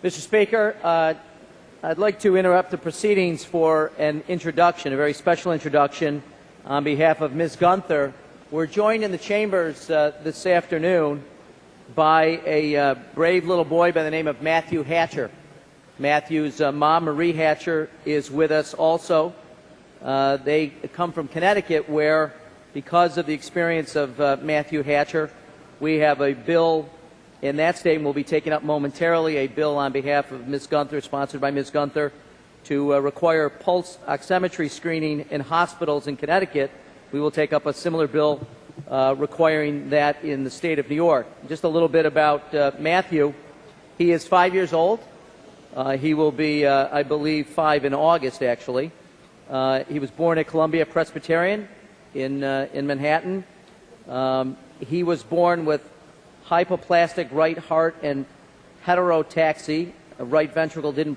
Mr. Speaker, I'd like to interrupt the proceedings for an introduction, a very special introduction, on behalf of Ms. Gunther. We're joined in the chambers this afternoon by a brave little boy by the name of Matthew Hatcher. Matthew's mom, Marie Hatcher, is with us also. They come from Connecticut, where, because of the experience of Matthew Hatcher, we have a bill in that state, and will be taken up momentarily, a bill on behalf of Ms. Gunther, sponsored by Ms. Gunther, to require pulse oximetry screening in hospitals in Connecticut. We will take up a similar bill requiring that in the state of New York. Just a little bit about Matthew. He is 5 years old. He will be, I believe, 5 in August, actually. He was born at Columbia Presbyterian in Manhattan. He was born with hypoplastic right heart and heterotaxy. A right ventricle didn't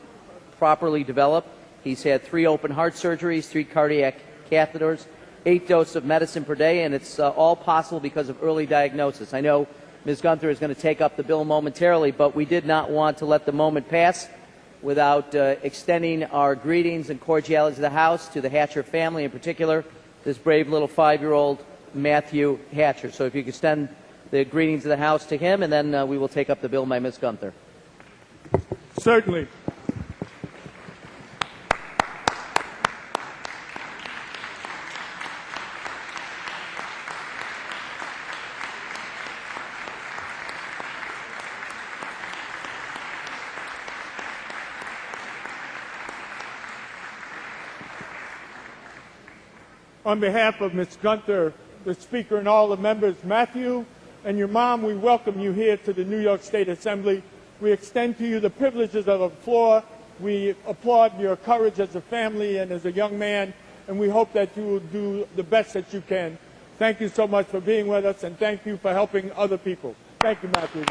properly develop. He's had 3 open heart surgeries, 3 cardiac catheters, 8 doses of medicine per day, and it's all possible because of early diagnosis. I know Ms. Gunther is going to take up the bill momentarily, but we did not want to let the moment pass without extending our greetings and cordiality to the House, to the Hatcher family in particular, this brave little 5-year-old Matthew Hatcher. So if you could extend the greetings of the House to him, and then we will take up the bill by Ms. Gunther. Certainly. On behalf of Ms. Gunther, the Speaker, and all the members, Matthew and your mom, we welcome you here to the New York State Assembly. We extend to you the privileges of the floor. We applaud your courage as a family and as a young man, and we hope that you will do the best that you can. Thank you so much for being with us, and thank you for helping other people. Thank you, Matthew.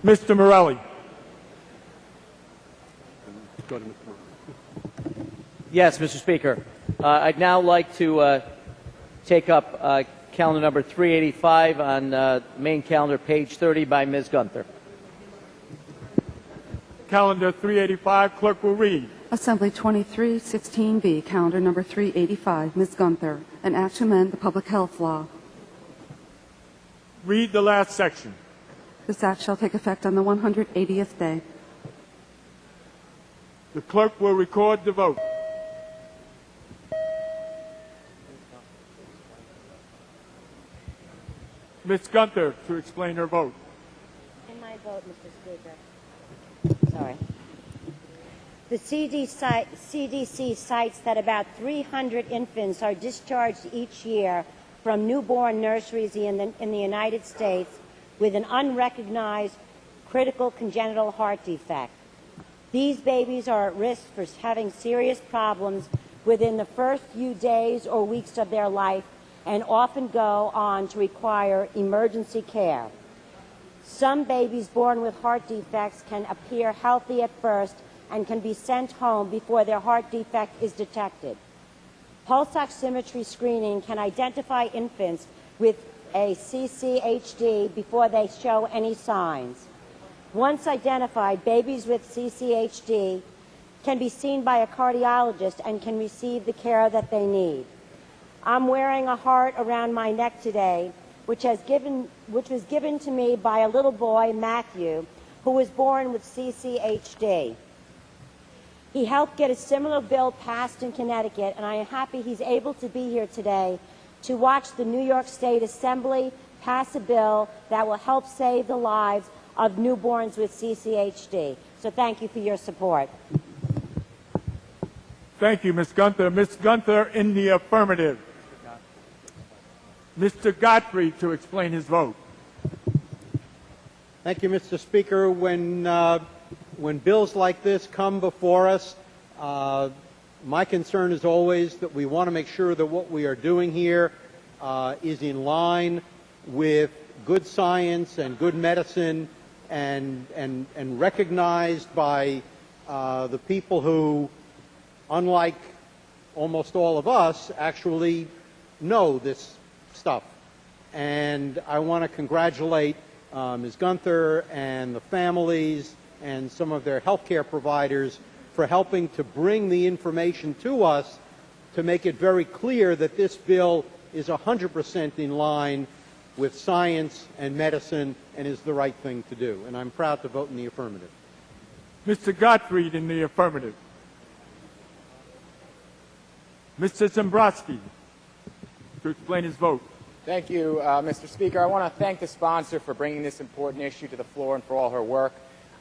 Mr. Morelli. Yes, Mr. Speaker. I'd now like to take up calendar number 385 on main calendar, page 30, by Ms. Gunther. Calendar 385, clerk will read. Assembly 2316B, calendar number 385, Ms. Gunther, an act to amend the public health law. Read the last section. This act shall take effect on the 180th day. The clerk will record the vote. Ms. Gunther to explain her vote. In my vote, Mr. Speaker. Sorry. The CDC cites that about 300 infants are discharged each year from newborn nurseries in the United States with an unrecognized critical congenital heart defect. These babies are at risk for having serious problems within the first few days or weeks of their life, and often go on to require emergency care. Some babies born with heart defects can appear healthy at first and can be sent home before their heart defect is detected. Pulse oximetry screening can identify infants with a CCHD before they show any signs. Once identified, babies with CCHD can be seen by a cardiologist and can receive the care that they need. I'm wearing a heart around my neck today, which was given to me by a little boy, Matthew, who was born with CCHD. He helped get a similar bill passed in Connecticut, and I am happy he's able to be here today to watch the New York State Assembly pass a bill that will help save the lives of newborns with CCHD. So thank you for your support. Thank you, Ms. Gunther. Ms. Gunther in the affirmative. Mr. Godfrey to explain his vote. Thank you, Mr. Speaker. When bills like this come before us, my concern is always that we want to make sure that what we are doing here is in line with good science and good medicine and recognized by the people who, unlike almost all of us, actually know this stuff. And I want to congratulate Ms. Gunther and the families and some of their healthcare providers for helping to bring the information to us to make it very clear that this bill is 100% in line with science and medicine and is the right thing to do. And I'm proud to vote in the affirmative. Mr. Gottfried in the affirmative. Mr. Zembrowski to explain his vote. Thank you, Mr. Speaker. I want to thank the sponsor for bringing this important issue to the floor and for all her work.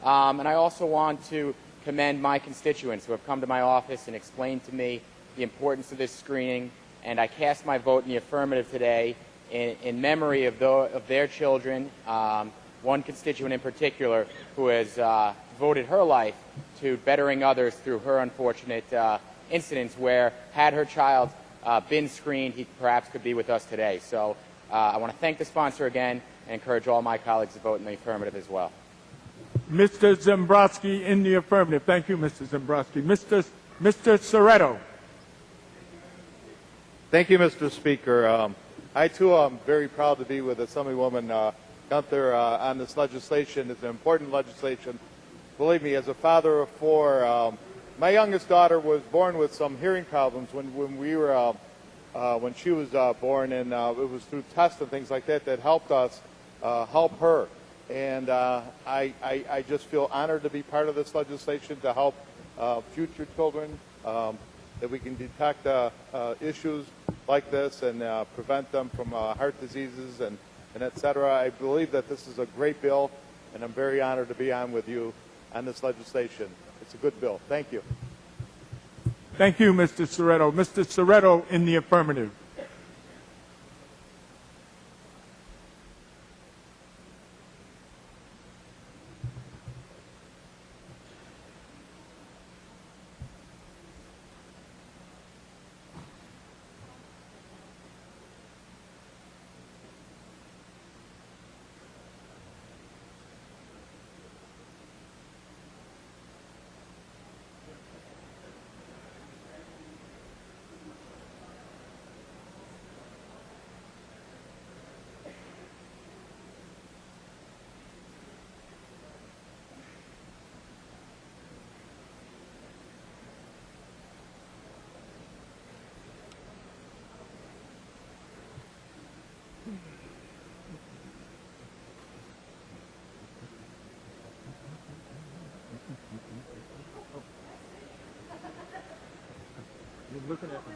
And I also want to commend my constituents who have come to my office and explained to me the importance of this screening. And I cast my vote in the affirmative today in memory of their children, one constituent in particular who has devoted her life to bettering others through her unfortunate incidents where, had her child been screened, he perhaps could be with us today. So I want to thank the sponsor again and encourage all my colleagues to vote in the affirmative as well. Mr. Zembrowski in the affirmative. Thank you, Mr. Zembrowski. Mr. Soretto. Thank you, Mr. Speaker. I, too, am very proud to be with Assemblywoman Gunther on this legislation. It's an important legislation. Believe me, as a father of four, my youngest daughter was born with some hearing problems when she was born, and it was through tests and things like that that helped us help her. And I just feel honored to be part of this legislation to help future children, that we can detect issues like this and prevent them from heart diseases and et cetera. I believe that this is a great bill, and I'm very honored to be on with you on this legislation. It's a good bill. Thank you. Thank you, Mr. Soretto. Mr. Soretto in the affirmative. You're looking at me.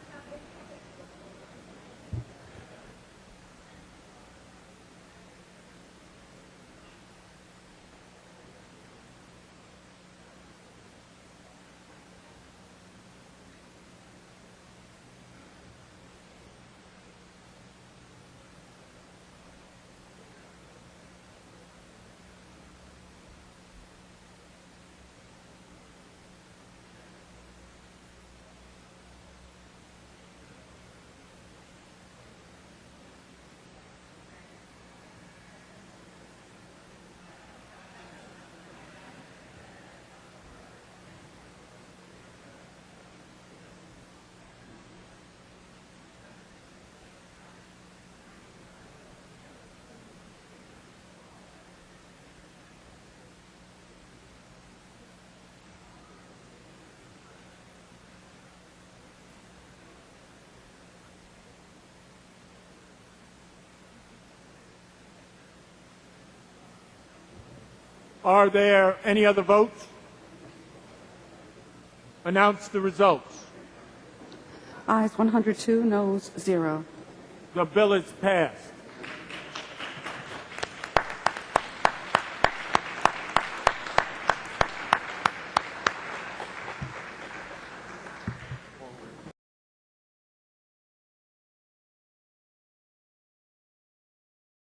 Are there any other votes? Announce the results. Ayes 102, noes 0. The bill is passed.